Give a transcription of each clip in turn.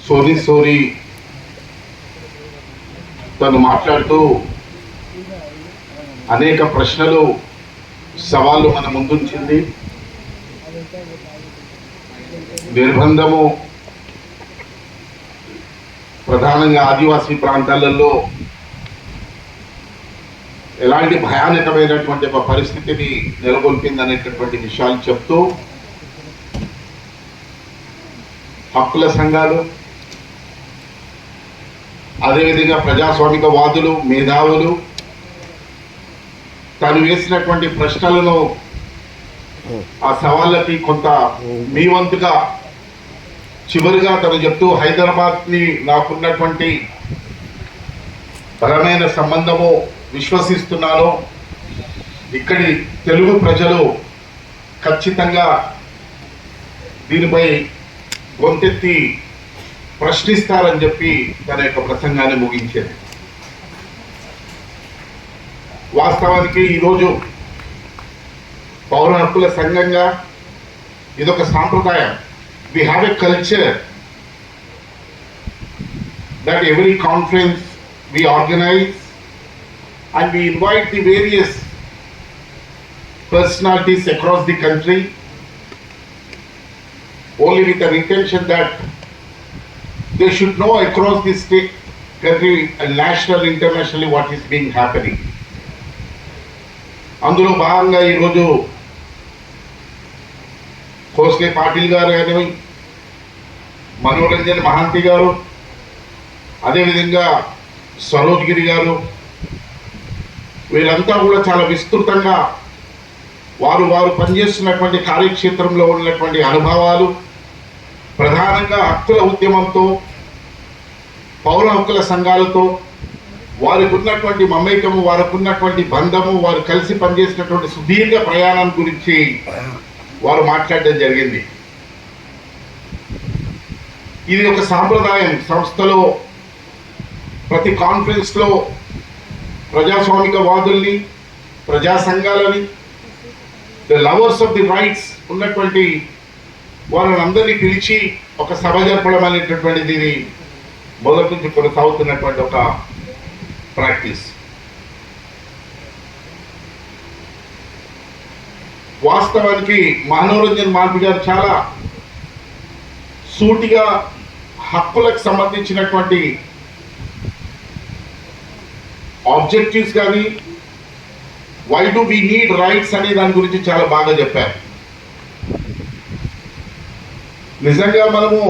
Sorry తను మాట్లాడుతూ అనేక ప్రశ్నలు సవాళ్ళు మన ముందుంచింది. నిర్బంధము ప్రధానంగా ఆదివాసీ ప్రాంతాలలో ఎలాంటి భయానకమైనటువంటి ఒక పరిస్థితిని నెలకొల్పిందనేటటువంటి విషయాలు చెప్తూ హక్కుల సంఘాలు, అదేవిధంగా ప్రజాస్వామికవాదులు, మేధావులు తను వేసినటువంటి ప్రశ్నలను, ఆ సవాళ్ళకి కొంత మీ వంతుగా చివరిగా తను చెప్తూ హైదరాబాద్ని నాకున్నటువంటి బలమైన సంబంధము విశ్వసిస్తున్నాను, ఇక్కడి తెలుగు ప్రజలు ఖచ్చితంగా దీనిపై గొంతెత్తి ప్రశ్నిస్తారని చెప్పి తన యొక్క ప్రసంగాన్ని ముగించారు. వాస్తవానికి ఈరోజు పౌర హక్కుల సంఘంగా ఇదొక సాంప్రదాయం. We have a culture that every conference we organize and we invite the various personalities across the country only with an intention that they should know across the state, country and national, internationally what is being happening. అందులో భాగంగా ఈరోజు కోస్లే పాటిల్ గారు కానీ, మనోరంజన్ మహాంతి గారు, అదేవిధంగా సరోజ్ గిరి గారు, వీళ్ళంతా కూడా చాలా విస్తృతంగా వారు పనిచేస్తున్నటువంటి కార్యక్షేత్రంలో ఉన్నటువంటి అనుభవాలు, ప్రధానంగా హక్కుల ఉద్యమంతో, పౌర హక్కుల సంఘాలతో వారికి ఉన్నటువంటి మమేకము, వారికి ఉన్నటువంటి బంధము, వారు కలిసి పనిచేసినటువంటి సుదీర్ఘ ప్రయాణం గురించి వారు మాట్లాడడం జరిగింది. ఇది ఒక సాంప్రదాయం. సంస్థలో ప్రతి కాన్ఫరెన్స్లో ప్రజాస్వామికవాదుల్ని, ప్రజా సంఘాలని, the lovers of the rights ఉన్నటువంటి వారిని అందరినీ పిలిచి ఒక సభ జరపడం అనేటటువంటిది ఇది మొదటి నుంచి కొనసాగుతున్నటువంటి ఒక ప్రాక్టీస్. వాస్తవానికి మనోరంజన్ మాల్పి గారు చాలా సూటిగా హక్కులకు సంబంధించినటువంటి ఆబ్జెక్టివ్స్ కానీ, why do we need rights అనే దాని గురించి చాలా బాగా చెప్పారు. నిజంగా మనము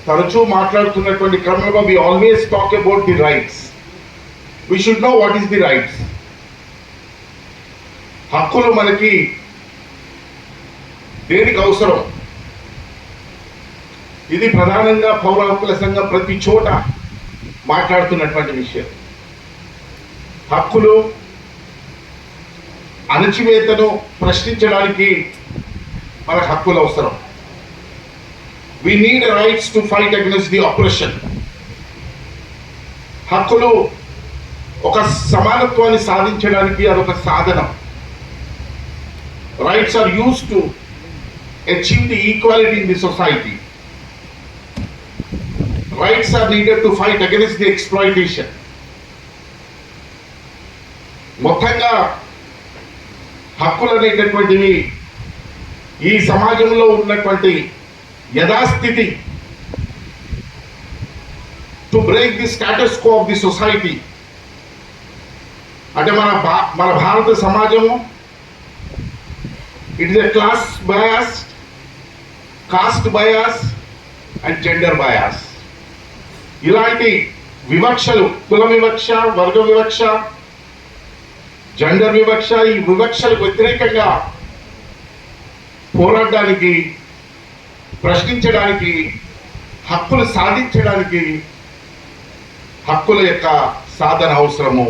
తరచూ మాట్లాడుతున్నటువంటి క్రమంలో we always talk about the rights. We should know what is the rights. హక్కులు మనకి దేనికి అవసరం? ఇది ప్రధానంగా పౌర హక్కుల సంఘం ప్రతి చోట మాట్లాడుతున్నటువంటి విషయం. హక్కులు అణచివేతను ప్రశ్నించడానికి మనకు హక్కులు అవసరం. We need rights to fight against the oppression. హక్కులు ఒక సమానత్వాన్ని సాధించడానికి అదొక సాధనం. Rights are used to achieve the equality in the society. Rights are needed to fight against the exploitation. మొత్తంగా హక్కులు అనేటటువంటివి ఈ సమాజంలో ఉన్నటువంటి యథాస్థితి, to break the status quo of the society. అంటే మన భారత సమాజము it is a class bias, caste bias and gender bias. ఇలాంటి వివక్షలు, కుల వివక్ష, వర్గ వివక్ష, జెండర్ వివక్ష, ఈ వివక్షలకు వ్యతిరేకంగా పోరాడడానికి, ప్రశ్నించడానికి, హక్కులు సాధించడానికి హక్కుల యొక్క సాధన అవసరము.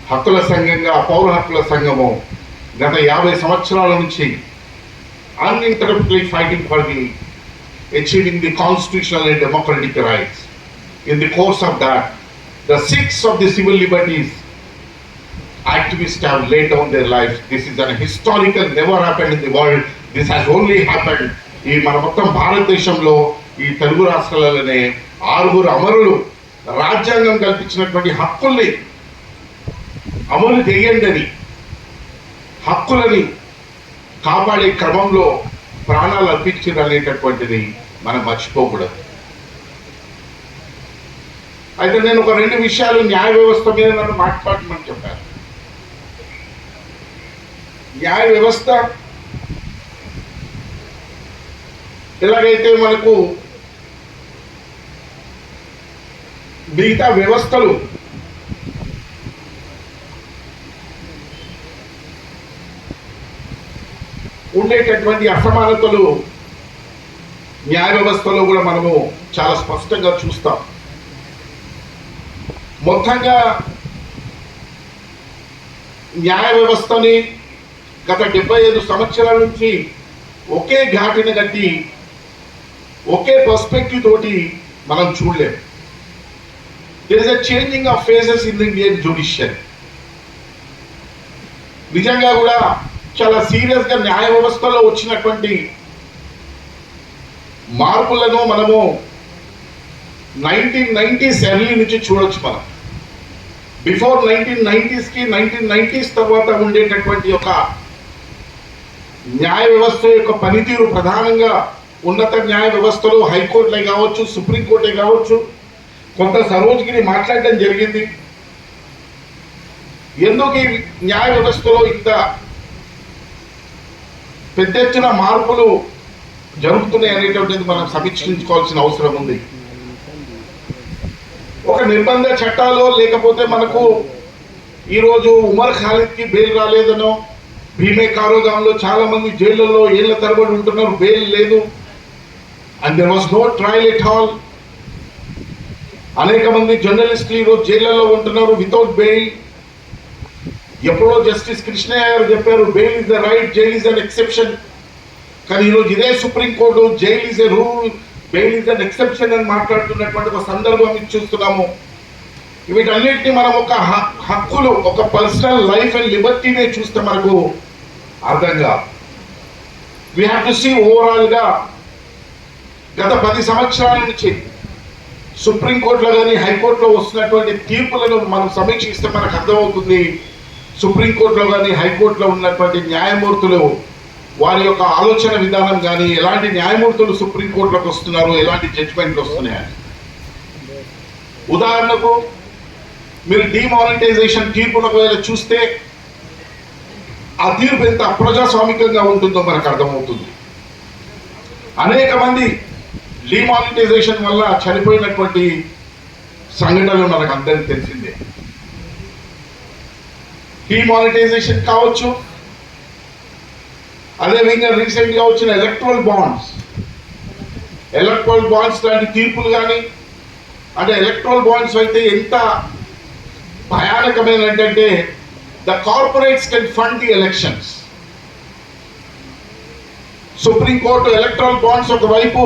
హక్కుల సంఘంగా పౌర హక్కుల సంఘము గత 50 సంవత్సరాల నుంచి uninterruptedly fighting for the achieving the constitutional and democratic rights. In the course of that, the 6 of the civil liberties activists have laid down their lives. This is an historical, never happened in the world. This has only happened ఈ మన మొత్తం భారతదేశంలో ఈ తెలుగు రాష్ట్రాలలోనే 6 అమరులు రాజ్యాంగం కల్పించినటువంటి హక్కుల్ని అమలు చేయండి, హక్కులని కాపాడే క్రమంలో ప్రాణాలు అర్పించారు అనేటటువంటిది మనం మర్చిపోకూడదు. అయితే నేను ఒక 2 విషయాలు న్యాయ వ్యవస్థ మీద నన్ను మాట్లాడమని చెప్పాను. న్యాయ వ్యవస్థ ఎలాగైతే మనకు మిగతా వ్యవస్థలు ఉండేటటువంటి అసమానతలు న్యాయ వ్యవస్థలో కూడా మనము చాలా స్పష్టంగా చూస్తాం. మొత్తంగా న్యాయ వ్యవస్థని గత 75 సంవత్సరాల నుంచి ఒకే ఘాటిని కట్టి ఒకే పర్స్పెక్టివ్ తోటి మనం చూడలేము. There is a changing of faces in the Indian judiciary. నిజంగా కూడా చాలా సీరియస్ గా న్యాయ వ్యవస్థలో వచ్చినటువంటి మార్పులను మనము 1990s ఎర్లీ నుంచి చూడొచ్చు. మనం బిఫోర్ 1990s కి 1990s తర్వాత ఉండేటటువంటి ఒక న్యాయ వ్యవస్థ యొక్క పనితీరు ప్రధానంగా ఉన్నత న్యాయ వ్యవస్థలు హైకోర్టులే కావచ్చు, సుప్రీంకోర్టే కావచ్చు, కొంత సరోజ్గిరి మాట్లాడడం జరిగింది. ఎందుకు ఈ న్యాయ వ్యవస్థలో ఇంత పెద్ద ఎత్తున మార్పులు జరుగుతున్నాయి అనేటువంటిది మనం సమీక్షించుకోవాల్సిన అవసరం ఉంది. ఒక నిర్బంధ చట్టాలు లేకపోతే మనకు ఈరోజు ఉమర్ ఖాలిద్ కి బెయిల్ రాలేదనో, భీమే కారోగాంలో చాలా మంది జైళ్లలో ఏళ్ల తరబడి ఉంటున్నారు, బెయిల్ లేదు, and there was no trial at all. అనేక మంది జర్నలిస్టులు ఈరోజు జైళ్లలో ఉంటున్నారు వితౌట్ బెయిల్. ఎప్పుడో జస్టిస్ కృష్ణయ్య గారు చెప్పారు bail is the right, jail is an exception. కానీ ఈరోజు ఇదే supreme court jail is a rule, bail is an exception అని మాట్లాడుతున్నటువంటి ఒక సందర్భం చూస్తున్నాము. వీటన్నిటిని మనం ఒక హక్కులు, ఒక పర్సనల్ లైఫ్ అండ్ లిబర్టీనే చూస్తే మనకు అర్థం కాదు. We have to see overall గా గత 10 సంవత్సరాల నుంచి సుప్రీంకోర్టులో కానీ హైకోర్టులో వస్తున్నటువంటి తీర్పులను మనం సమీక్షిస్తే మనకు అర్థమవుతుంది. సుప్రీంకోర్టులో కానీ హైకోర్టులో ఉన్నటువంటి న్యాయమూర్తులు వారి యొక్క ఆలోచన విధానం కానీ, ఎలాంటి న్యాయమూర్తులు సుప్రీంకోర్టులోకి వస్తున్నారు, ఎలాంటి జడ్జిమెంట్లు వస్తున్నాయని. ఉదాహరణకు మీరు డిమానిటైజేషన్ తీర్పును ఒకవేళ చూస్తే ఆ తీర్పు ఎంత అప్రజాస్వామికంగా ఉంటుందో మనకు అర్థమవుతుంది. అనేక మంది డిమానిటైజేషన్ వల్ల చనిపోయినటువంటి సంఘటనలు మనకు అందరికీ తెలిసిందే. డిమానిటైజేషన్ కావచ్చు, అదేవిధంగా రీసెంట్ గా వచ్చిన ఎలక్ట్రల్ బాండ్స్ లాంటి తీర్పులు కానీ, అంటే ఎలక్ట్రల్ బాండ్స్ అయితే ఎంత భయానకమైన ఏంటంటే the corporates can fund the elections. Supreme court electoral bonds ఒకవైపు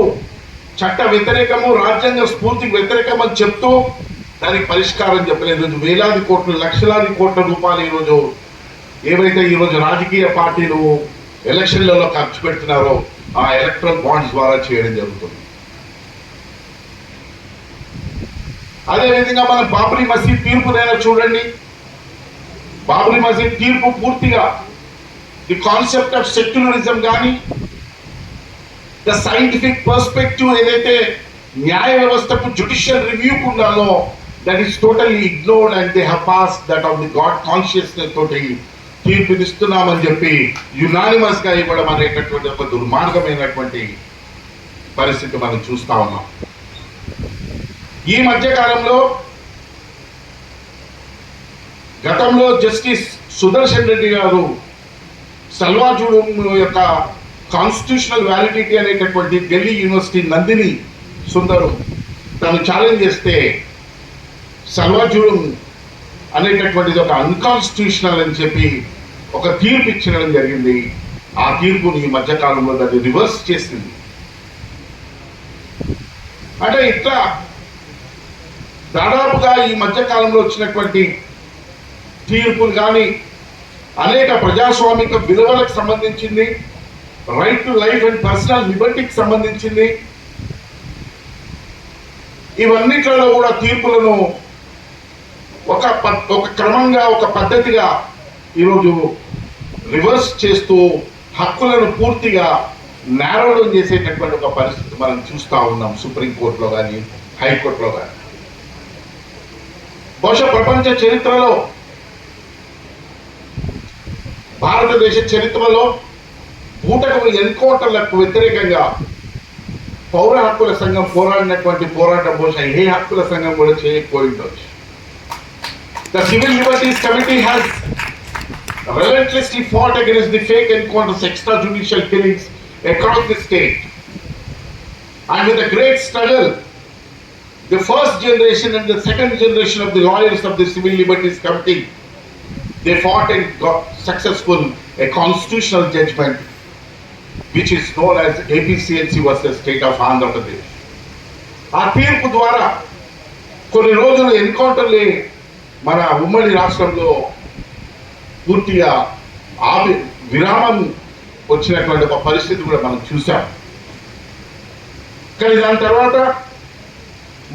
చట్ట వ్యతిరేకము, రాజ్యాంగ స్ఫూర్తికి వ్యతిరేకం అని చెప్తూ దానికి పరిష్కారం చెప్పలేదు. వేలాది కోట్లు, లక్షలాది కోట్ల రూపాయలు ఈరోజు ఏవైతే ఈరోజు రాజకీయ పార్టీలు ఎలక్షన్లలో ఖర్చు పెడుతున్నారో ఆ ఎలక్ట్రల్ బాండ్స్ ద్వారా చేయడం జరుగుతుంది. అదేవిధంగా మన బాబ్రీ మసీద్ తీర్పునైనా చూడండి. బాబ్రీ మసీద్ తీర్పు పూర్తిగా ది కాన్సెప్ట్ ఆఫ్ సెక్యులరిజం కానీ, ద సైంటిఫిక్ పర్స్పెక్టివ్ ఏదైతే న్యాయ వ్యవస్థకు జ్యుడిషియల్ రివ్యూకు ఉండాలో that is totally ignored and they have passed that of the God consciousness తోటి తీర్పునిస్తున్నామని చెప్పి యునానిమస్ గా ఇవ్వడం అనేటటువంటి ఒక దుర్మార్గమైనటువంటి పరిస్థితి మనం చూస్తా ఉన్నాం. ఈ మధ్య కాలంలో గతంలో జస్టిస్ సుదర్శన్ రెడ్డి గారు సల్వాజుడు యొక్క కాన్స్టిట్యూషనల్ వ్యాలిడిటీ అనేటటువంటి ఢిల్లీ యూనివర్సిటీ నందిని సుందరు తను ఛాలెంజ్ చేస్తే సల్వాజుడు అనేటటువంటిది ఒక అన్కాన్స్టిట్యూషనల్ అని చెప్పి ఒక తీర్పు ఇచ్చడం జరిగింది. ఆ తీర్పుని ఈ మధ్య కాలంలో దాన్ని రివర్స్ చేసింది. అంటే ఇట్లా దాదాపుగా ఈ మధ్య కాలంలో వచ్చినటువంటి తీర్పులు కానీ అనేక ప్రజాస్వామిక విలువలకు సంబంధించింది, right to life and personal లిబర్టీకి సంబంధించింది, ఇవన్నిట్లలో కూడా తీర్పులను ఒక క్రమంగా ఒక పద్ధతిగా ఈరోజు రివర్స్ చేస్తూ హక్కులను పూర్తిగా నేరో డౌన్ చేసేటటువంటి ఒక పరిస్థితి మనం చూస్తూ ఉన్నాం సుప్రీంకోర్టులో కానీ హైకోర్టులో కానీ. బహుశా ప్రపంచ చరిత్రలో, భారతదేశ చరిత్రలో బూటకపు ఎన్కౌంటర్లకు వ్యతిరేకంగా పౌర హక్కుల సంఘం పోరాడినటువంటి పోరాటం బహుశా ఏ హక్కుల సంఘం కూడా చేయకపోయి ఉండొచ్చు. The Civil Liberties Committee has relentlessly fought against the fake encounters, extrajudicial killings across the state. And with a great struggle, the first generation and the second generation of the lawyers of the Civil Liberties Committee, they fought and got successful a constitutional judgment which is known as APCNC versus State of Andhra Pradesh. ఆ తీర్పు ద్వారా కొన్ని రోజులు ఎన్కౌంటర్లే మన ఉమ్మడి రాష్ట్రంలో పూర్తిగా విరామం వచ్చినటువంటి ఒక పరిస్థితి కూడా మనం చూసాం. కానీ దాని తర్వాత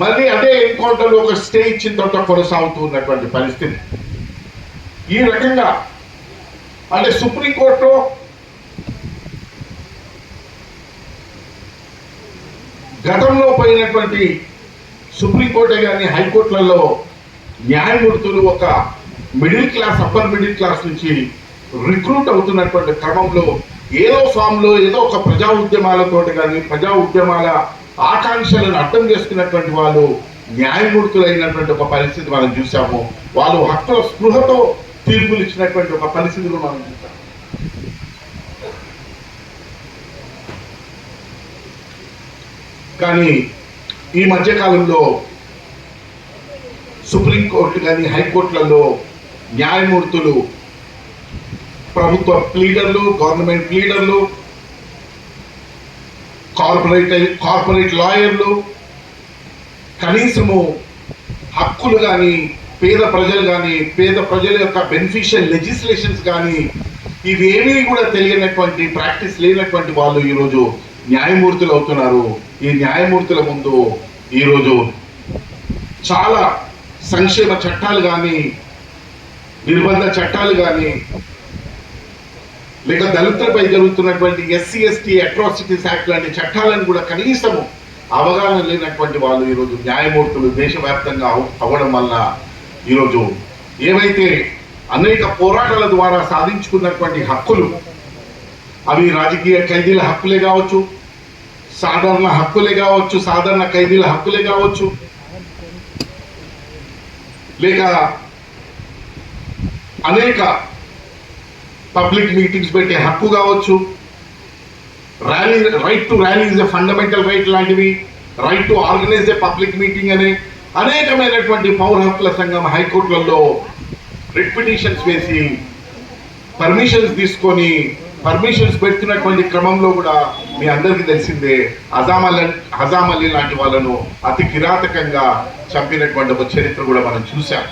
మళ్ళీ అదే ఎన్కౌంటర్లో ఒక స్టే ఇచ్చిన తర్వాత కొనసాగుతూ ఉన్నటువంటి పరిస్థితి. ఈ రకంగా అంటే సుప్రీంకోర్టులో గతంలో పోయినటువంటి సుప్రీంకోర్టే కానీ హైకోర్టులలో న్యాయమూర్తులు ఒక middle class, upper middle class నుంచి రిక్రూట్ అవుతున్నటువంటి క్రమంలో ఏదో ఫామ్లో ఏదో ఒక ప్రజా ఉద్యమాలతోటి కానీ ప్రజా ఉద్యమాల ఆకాంక్షలను అర్థం చేసుకున్నటువంటి వాళ్ళు న్యాయమూర్తులు అయినటువంటి ఒక పరిస్థితి మనం చూసాము. వాళ్ళు హక్కుల స్పృహతో తీర్పులు ఇచ్చినటువంటి ఒక పరిస్థితులు మనం చూసాము. కానీ ఈ మధ్యకాలంలో సుప్రీంకోర్టు కానీ హైకోర్టులలో న్యాయమూర్తులు, ప్రభుత్వ లీడర్లు, గవర్నమెంట్ లీడర్లు, కార్పొరేట్ లాయర్లు కనీసము హక్కులు కానీ పేద ప్రజల యొక్క బెనిఫిషియల్ లెజిస్లేషన్స్ కానీ ఇవేమీ కూడా తెలియనటువంటి, ప్రాక్టీస్ లేనటువంటి వాళ్ళు ఈరోజు న్యాయమూర్తులు అవుతున్నారు. ఈ న్యాయమూర్తుల ముందు ఈరోజు చాలా సంక్షేమ చట్టాలు కానీ, నిర్బంధ చట్టాలు కానీ, లేక దళితులపై జరుగుతున్నటువంటి ఎస్సీ ఎస్టీ అట్రాసిటీస్ యాక్ట్ లాంటి చట్టాలను కూడా కనీసము అవగాహన లేనటువంటి వాళ్ళు ఈరోజు న్యాయమూర్తులు దేశవ్యాప్తంగా అవ్వడం వల్ల ఈరోజు ఏవైతే అనేక పోరాటాల ద్వారా సాధించుకున్నటువంటి హక్కులు, అవి రాజకీయ ఖైదీల హక్కులే కావచ్చు, సాధారణ హక్కులే కావచ్చు, సాధారణ ఖైదీల హక్కులే కావచ్చు, లేక అనేక పబ్లిక్ మీటింగ్స్ పెట్టే హక్కు కావచ్చు, right to rally is a fundamental right లాంటివి, right to organize a public meeting అనే అనేకమైనటువంటి పౌర హక్కుల సంఘం హైకోర్టులలో రిట్ పిటిషన్స్ వేసి పర్మిషన్స్ తీసుకొని పర్మిషన్స్ పెడుతున్నటువంటి క్రమంలో కూడా మీ అందరికీ తెలిసిందే హజామ్ అలీ లాంటి వాళ్ళను అతి కిరాతకంగా చంపినటువంటి ఒక చరిత్ర కూడా మనం చూసాం.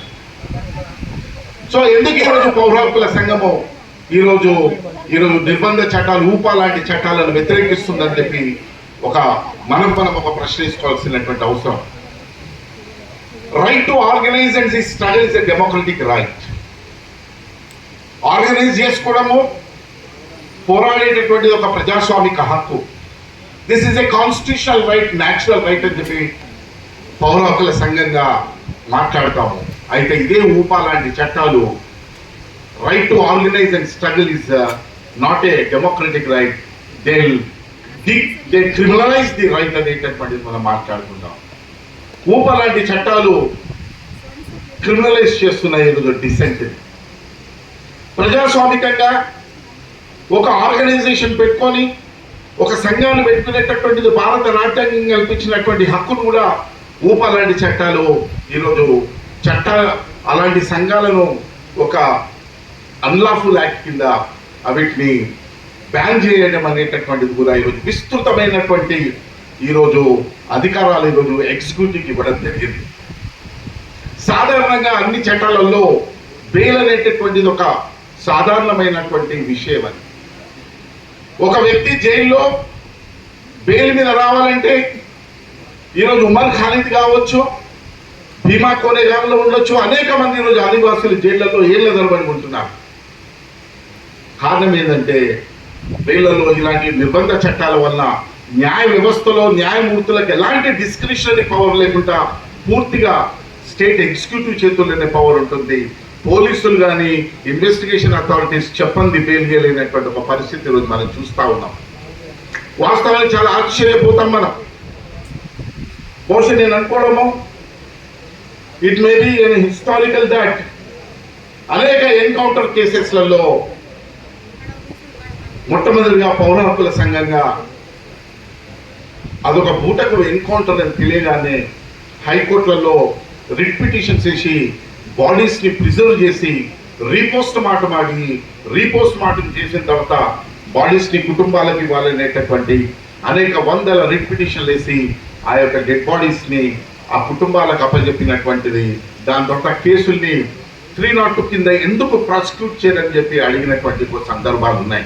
సో ఎందుకు ఈరోజు పౌర హక్కుల సంఘము ఈరోజు నిర్బంధ చట్టాలు, ఊపా లాంటి చట్టాలను వ్యతిరేకిస్తుందని చెప్పి మనం ఒక ప్రశ్నించుకోవాల్సినటువంటి అవసరం. Right to organise and the struggle is a democratic right. Organise చేసుకోవడము, పోరాడేటటువంటిది ఒక ప్రజాస్వామిక హక్కు. This is a constitutional right, natural right అని చెప్పి పౌర హక్కుల సంఘంగా మాట్లాడతాము. అయితే ఇదే ఊపా లాంటి చట్టాలు right to organise and struggle is not a democratic right, they criminalise the right అనేటటువంటిది మనం మాట్లాడుకుంటాం. ఊపా లాంటి చట్టాలు క్రిమినలైజ్ చేస్తున్నాయి ఈరోజు డిసెంట్. ప్రజాస్వామికంగా ఒక ఆర్గనైజేషన్ పెట్టుకొని ఒక సంఘాన్ని పెట్టుకునేటటువంటిది భారత రాజ్యాంగం కల్పించినటువంటి హక్కును కూడా ఊపా లాంటి చట్టాలు ఈరోజు అలాంటి సంఘాలను ఒక అన్లాఫుల్ యాక్ట్ కింద వీటిని బ్యాన్ చేయడం అనేటటువంటిది కూడా ఈరోజు విస్తృతమైనటువంటి ఈరోజు అధికారాలు ఈరోజు ఎగ్జిక్యూటివ్కి ఇవ్వడం జరిగింది. సాధారణంగా అన్ని చట్టాలలో బెయిల్ అనేటటువంటిది ఒక సాధారణమైనటువంటి విషయం. అది ఒక వ్యక్తి జైల్లో బెయిల్ మీద రావాలంటే ఈరోజు ఉమర్ ఖాలిద్ కావచ్చు, భీమా కోరేగాంలో ఉండొచ్చు, అనేక మంది ఈరోజు ఆదివాసులు జైళ్లలో ఏళ్ల తరబడి ఉంటున్నారు. కారణం ఏంటంటే వీళ్ళలో ఇలాంటి నిర్బంధ చట్టాల వల్ల న్యాయ వ్యవస్థలో న్యాయమూర్తులకు ఎలాంటి డిస్క్రిషనరీ పవర్ లేకుండా పూర్తిగా స్టేట్ ఎగ్జిక్యూటివ్ చేతుల్లోనే పవర్ ఉంటుంది. పోలీసులు కానీ ఇన్వెస్టిగేషన్ అథారిటీస్ చెప్పంది బెయిల్ చేయలేనటువంటి ఒక పరిస్థితి ఈరోజు మనం చూస్తా ఉన్నాం. వాస్తవానికి చాలా ఆశ్చర్యపోతాం మనం. బహుశా నేను అనుకోవడము, it may be an historical that అనేక ఎన్కౌంటర్ కేసెస్లలో మొట్టమొదటిగా పౌర హక్కుల సంఘంగా అదొక బూటకు ఎన్కౌంటర్ అని తెలియగానే హైకోర్టులలో రిట్ పిటిషన్స్ వేసి బాడీస్ ని ప్రిజర్వ్ చేసి రీపోస్ట్ మార్టం చేసిన తర్వాత బాడీస్ ని కుటుంబాలకు ఇవ్వాలనేటటువంటి అనేక వందల రిట్ పిటిషన్లు వేసి ఆ యొక్క డెడ్ బాడీస్ ని ఆ కుటుంబాలకు అప్పచెప్పినటువంటిది. దాని తర్వాత కేసుల్ని 302 కింద ఎందుకు ప్రాసిక్యూట్ చేయరని చెప్పి అడిగినటువంటి సందర్భాలు ఉన్నాయి.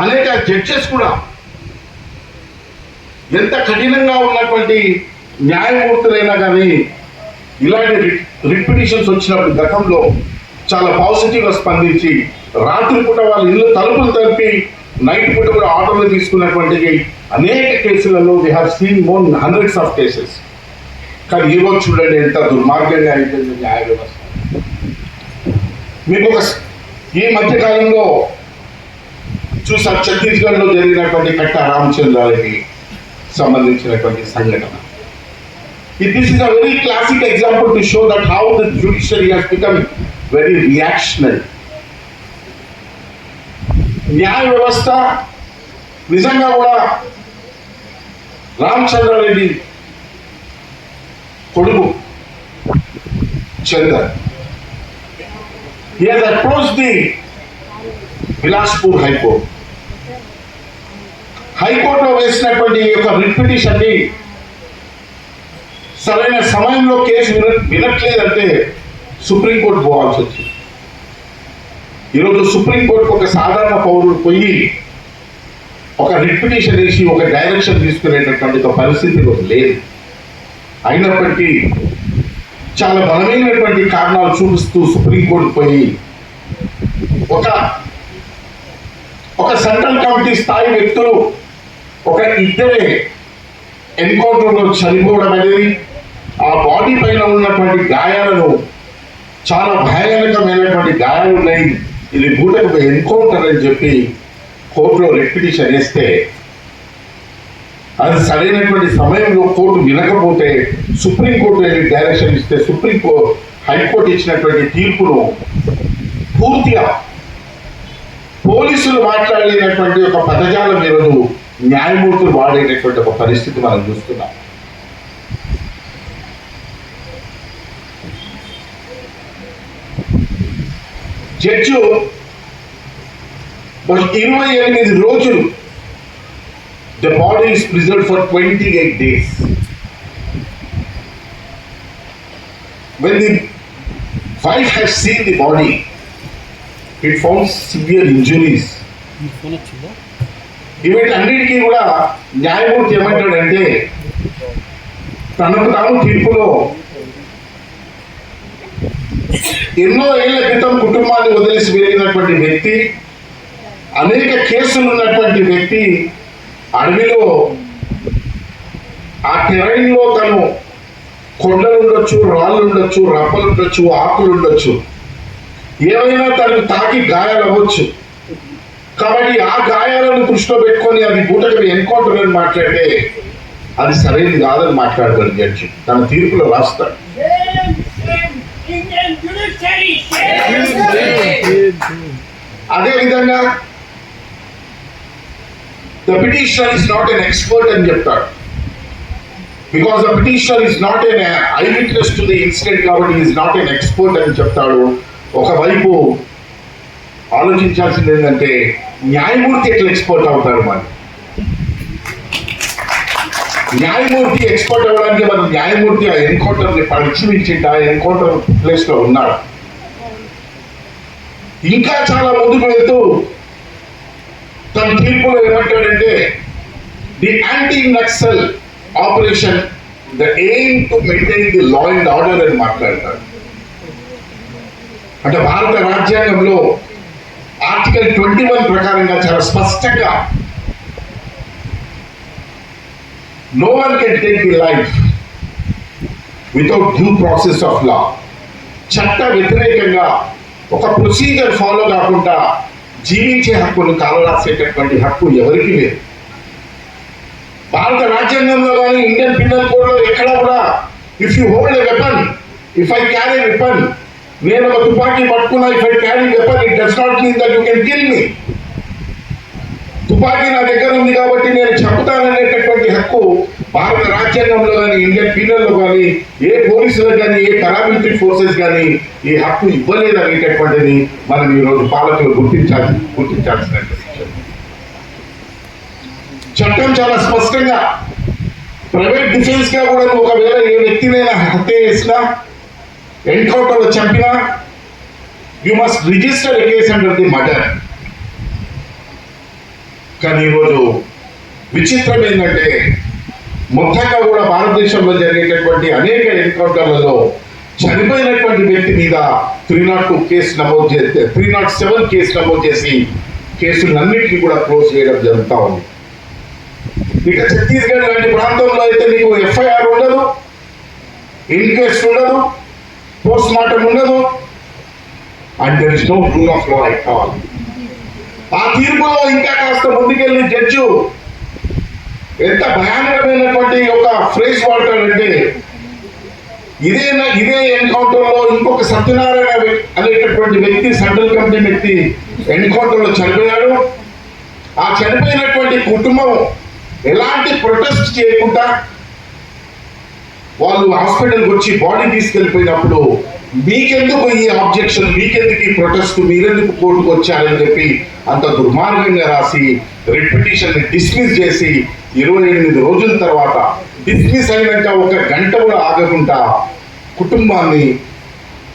అనేక జడ్జెస్ కూడా ఎంత కఠినంగా ఉన్నటువంటి న్యాయమూర్తులైనా కానీ ఇలాంటి రిట్ పిటిషన్స్ వచ్చినప్పుడు గతంలో చాలా పాజిటివ్గా స్పందించి రాత్రిపూట వాళ్ళ ఇల్లు తలుపులు తలిపి నైట్ పూట కూడా ఆర్డర్లు తీసుకున్నటువంటి అనేక కేసులలో we have seen more hundreds of cases. కానీ ఈరోజు చూడండి ఎంత దుర్మార్గంగా అయిపోయింది న్యాయ వ్యవస్థ. మీకు ఈ మధ్య కాలంలో చూసా ఛత్తీస్గఢ్లో జరిగినటువంటి కట్ట రామచంద్రాలకి సంబంధించినటువంటి సంఘటన. This is a very classic example to show that how the judiciary has become very reactionary. న్యాయ వ్యవస్థ నిజంగా కూడా రామచంద్రారెడ్డి కొడుకు Chander, he has approached the Bilaspur హైకోర్టులో వేసినటువంటి యొక్క రిట్ పిటిషన్ ని సరైన సమయంలో కేసు వినట్లేదంటే సుప్రీంకోర్టు పోవాల్సి వచ్చింది. ఈరోజు సుప్రీంకోర్టుకు ఒక సాధారణ పౌరుడు పోయి ఒక రిట్ పిటిషన్ వేసి ఒక డైరెక్షన్ తీసుకునేటటువంటి ఒక పరిస్థితి లేదు. అయినప్పటికీ చాలా బలమైనటువంటి కారణాలు చూపిస్తూ సుప్రీంకోర్టు పోయి ఒక సెంట్రల్ కమిటీ స్థాయి వ్యక్తులు ఒక ఇద్దరే ఎన్కౌంటర్లో చనిపోవడం అనేది, ఆ బాడీ పైన ఉన్నటువంటి గాయాలను చాలా భయానకమైనటువంటి గాయాలు ఉన్నాయి, ఇది బూటకు ఎన్కౌంటర్ అని చెప్పి కోర్టులో రిట్ పిటిషన్ వేస్తే అది సరైనటువంటి సమయంలో కోర్టు వినకపోతే సుప్రీంకోర్టు డైరెక్షన్ ఇస్తే హైకోర్టు ఇచ్చినటువంటి తీర్పును పూర్తిగా పోలీసులు మాట్లాడలేనటువంటి ఒక పదజాలం ఈరోజు న్యాయమూర్తులు వాడేటటువంటి ఒక పరిస్థితి మనం చూస్తున్నాం. జడ్జు 28 రోజులు the body is preserved for 28 days. When the wife has seen the body, it found severe injuries. వీటన్నిటికీ కూడా న్యాయమూర్తి ఏమంటాడంటే తనకు తాను తీర్పులో ఎన్నో ఏళ్ల క్రితం కుటుంబాన్ని వదిలేసి వెళ్ళినటువంటి వ్యక్తి, అనేక కేసులు ఉన్నటువంటి వ్యక్తి, అడవిలో ఆ టెరైన్లో తను కొండలు ఉండొచ్చు, రాళ్ళు ఉండొచ్చు, రప్పలు ఉండొచ్చు, ఆకులు ఉండొచ్చు, ఏమైనా తనకు తాకి గాయాలు అవ్వచ్చు. కాబట్టి ఆ గాయాలను దృష్టిలో పెట్టుకొని అది బూటకు ఎన్కౌంటర్ అని మాట్లాడితే అది సరైనది కాదని మాట్లాడతాడు జడ్జి, తన తీర్పులో రాస్తాడు. అదేవిధంగా the petitioner is not an expert అని చెప్తాడు. Because the petitioner is not an eyewitness to the incident, కాబట్టి he is not an expert అని చెప్తాడు. ఒకవైపు ఆలోచించాల్సింది ఏంటంటే న్యాయమూర్తి ఎట్లా ఎక్స్పర్ట్ అవుతాడు? మరి న్యాయమూర్తి ఎక్స్పర్ట్ అవ్వడానికి మన న్యాయమూర్తి ఆ ఎన్కౌంటర్ ని పరిశీలించింట, ఆ ఎన్కౌంటర్ ప్లేస్ లో ఉన్నాడు. ఇంకా చాలా ముందుకు వెళ్తూ తన తీర్పులో ఏమంటాడంటే the anti Naxal operation the aim to maintain the law and order అని మాట్లాడతారు. అంటే భారత రాజ్యాంగంలో ఆర్టికల్ 21 ప్రకారంగా చాలా స్పష్టంగా no one can take the life without due process of law. చట్ట వ్యతిరేకంగా ఒక ప్రొసీజర్ ఫాలో కాకుండా జీవించే హక్కును కాలరాసేటటువంటి హక్కు ఎవరికి లేదు. భారత రాజ్యాంగంలో కానీ ఇండియన్ పినల్ కోడ్ లో ఎక్కడ కూడా if you hold a weapon, if I carry weapon, నేను ఒక తుపాకీ పట్టుకున్నా, if I carry weapon it does not mean that you can kill me. తుపాకీ నా దగ్గర ఉంది కాబట్టి నేను చంపుతాననేటటువంటి హక్కు భారత రాజ్యాంగంలో కానీ ఇండియన్ పీనల్లో కానీ ఏ పోలీసులకు కానీ ఏ పారామిలిటరీ ఫోర్సెస్ కానీ ఈ హక్కు ఇవ్వలేదు అనేటటువంటిది మనం ఈరోజు పాలకులు గుర్తించాల్సిన చట్టం చాలా స్పష్టంగా ప్రైవేట్ డిఫెన్స్ గా కూడా ఒకవేళ ఏ వ్యక్తినైనా హత్య చేసినా, ఎన్కౌంటర్ లో చంపినా, you must register a case under the murder. కానీ ఈరోజు విచిత్రం ఏంటంటే మొత్తంగా కూడా భారతదేశంలో జరిగేటటువంటి అనేక ఎన్కౌంటర్లలో చనిపోయినటువంటి వ్యక్తి మీద 302 కేసు నమోదు చేస్తే 307 కేసు నమోదు చేసి కేసులన్నింటినీ కూడా క్లోజ్ చేయడం జరుగుతూ ఉంది. ఇక ఛత్తీస్గఢ్ లాంటి ప్రాంతంలో అయితే నీకు ఎఫ్ఐఆర్ ఉండదు, ఇన్క్వెస్ట్ ఉండదు, పోస్ట్ మార్టం ఉండదు, and there is no rule of law at all. ఆ తీర్పులో ఇంకా కాస్త ముందుకెళ్ళి జడ్జి ఎంత భయానకమైనటువంటి ఒక ఫ్రేజ్ వాడతాడంటే, ఇదే ఎన్కౌంటర్ లో ఇంకొక సత్యనారాయణ అనేటటువంటి వ్యక్తి, సెంట్రల్ కమిటీ వ్యక్తి ఎన్కౌంటర్ లో చనిపోయాడు. ఆ చనిపోయినటువంటి కుటుంబం ఎలాంటి ప్రొటెస్ట్ చేయకుండా వాళ్ళు హాస్పిటల్కి వచ్చి బాడీ తీసుకెళ్ళిపోయినప్పుడు మీకెందుకు ఈ ఆబ్జెక్షన్, మీకెందుకు ఈ ప్రొటెస్ట్, మీరెందుకు కోర్టుకు వచ్చారని చెప్పి అంత దుర్మార్గంగా రాసి రిట్ పిటిషన్ ని డిస్మిస్ చేసి 28 రోజుల తర్వాత డిస్మిస్ అయినాక 1 గంట కూడా ఆగకుండా కుటుంబాన్ని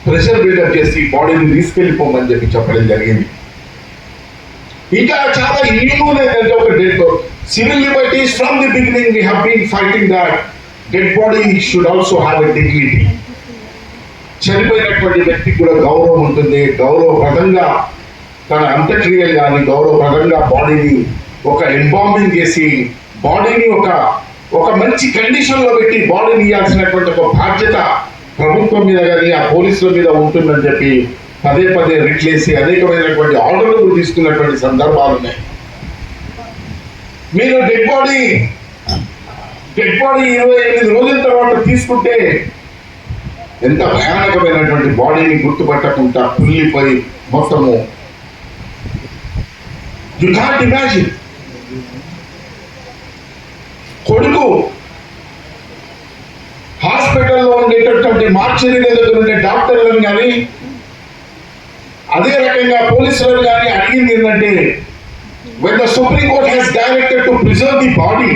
ప్రెషర్ బిల్డప్ చేసి బాడీని తీసుకెళ్ళిపోమని చెప్పడం జరిగింది. ఇంకా చాలా ఇన్యూమన్ ఏంటంటే ఒక dead civil liberties from the beginning we have been fighting that dead body should also have a dignity. చనిపోయినటువంటి వ్యక్తికి కూడా గౌరవం ఉంటుంది. గౌరవప్రదంగా తన అంత్యక్రియలు కానీ గౌరవప్రదంగా బాడీని ఒక ఎంబాంబింగ్ చేసి బాడీని ఒక మంచి కండిషన్ లో పెట్టి బాడీని ఇవ్వాల్సినటువంటి ఒక బాధ్యత ప్రభుత్వం మీద కానీ ఆ పోలీసుల మీద ఉంటుందని చెప్పి పదే పదే రిట్లేసి అనేకమైనటువంటి ఆర్డర్లు తీసుకున్నటువంటి సందర్భాలు ఉన్నాయి. మీరు డెడ్ బాడీ 28 రోజుల తర్వాత తీసుకుంటే ఎంత భయానకమైనటువంటి బాడీని గుర్తుపట్టకుండా కుళ్ళిపోయి మొత్తము యు కాంట్ ఇమాజిన్. కొడుకు హాస్పిటల్లో ఉండేటటువంటి మార్చరీ దగ్గర ఉండే డాక్టర్లను కానీ అదే రకంగా పోలీసులను కానీ అడిగింది ఏంటంటే, when the Supreme Court has directed to preserve the body,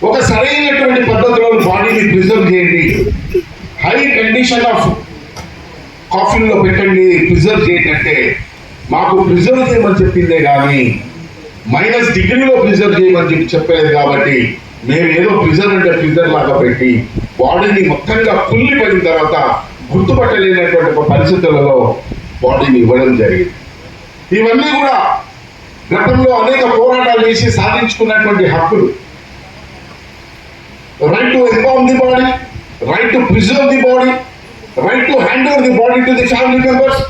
ఒక సరైనటువంటి పద్ధతిలో బాడీని ప్రిజర్వ్ చేయండి, హై కండిషన్ ఆఫ్ కాఫిన్ లో పెట్టండి, ప్రిజర్వ్ చేయండి అంటే మాకు ప్రిజర్వ్ చేయమని చెప్పిందే కానీ -డిగ్రీలో ప్రిజర్వ్ చేయమని చెప్పలేదు. కాబట్టి మేము ఏదో ప్రిజర్ లాగా పెట్టి బాడీని మొత్తంగా కుళ్ళిపోయిన తర్వాత గుర్తుపట్టలేనటువంటి ఒక పరిస్థితులలో బాడీని ఇవ్వడం జరిగింది. ఇవన్నీ కూడా గతంలో అనేక పోరాటాలు చేసి సాధించుకున్నటువంటి హక్కులు. Right to inform the body, right to preserve the body, right to hand over the body to the family members,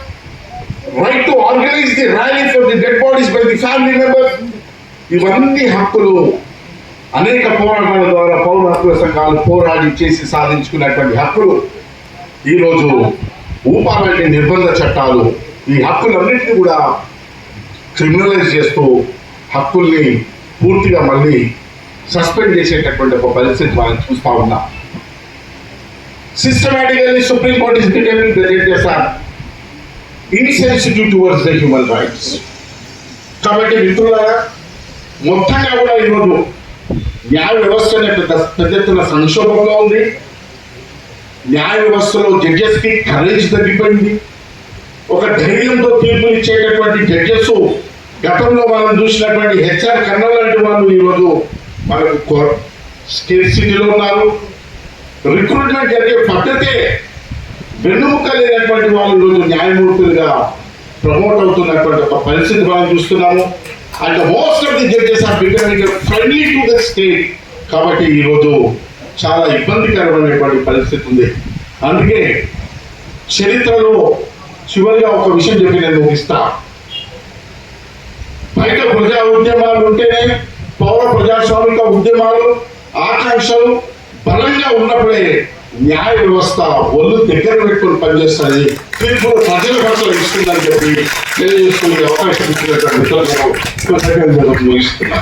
right to organise the rally for the dead bodies by the family members. ఇవన్నీ హక్కులు అనేక పోరాటాల ద్వారా పౌర హక్కుల సంఘాలు పోరాడి చేసి సాధించుకున్నటువంటి హక్కులు ఈరోజు ఊపాలంటే నిర్బంధ చట్టాలు ఈ హక్కులన్నింటినీ కూడా క్రిమినలైజ్ చేస్తూ హక్కుల్ని పూర్తిగా మళ్ళీ సస్పెండ్ చేసేటటువంటి ఒక పరిస్థితి మనం చూస్తూ ఉన్నాం. Systematically supreme court is determining the judges are insensitive towards the human rights. కాబట్టి మిత్రులారా, మొత్తంగా కూడా ఈరోజు న్యాయ వ్యవస్థ పెద్ద ఎత్తున సంక్షోభంలో ఉంది. న్యాయ వ్యవస్థలో జడ్జెస్ కి కరేజ్ తగ్గిపోయింది. ఒక ధైర్యంతో తీర్పులు ఇచ్చేటటువంటి జడ్జెస్ గతంలో మనం చూసినటువంటి హెచ్ఆర్ కన్నా లాంటి వాళ్ళు ఈరోజు మనకు స్కేర్సిటీలో ఉన్నారు. రిక్రూట్మెంట్ జరిగే పద్ధతే వెన్నుముక్క లేనటువంటి వాళ్ళు ఈరోజు న్యాయమూర్తులుగా ప్రమోట్ అవుతున్నటువంటి ఒక పరిస్థితి మనం చూస్తున్నాము. And most of the judges are becoming friendly to the state. కాబట్టి ఈరోజు చాలా ఇబ్బందికరమైనటువంటి పరిస్థితి ఉంది. అందుకే చరిత్రలో చివరిగా ఒక విషయం చెప్పి నేను ముగిస్తా. బయట ప్రజా ఉద్యమాలు ఉంటేనే, పౌర ప్రజాస్వామిక ఉద్యమాలు ఆకాంక్షలు బలంగా ఉన్నప్పుడే న్యాయ వ్యవస్థ ఒళ్ళు దగ్గర పెట్టుకుని పనిచేస్తుంది, తీర్పులు ప్రజల పట్ల ఇస్తుందని చెప్పి తెలియజేసుకునే అవకాశం ఇచ్చినటువంటి ముగిస్తున్నా.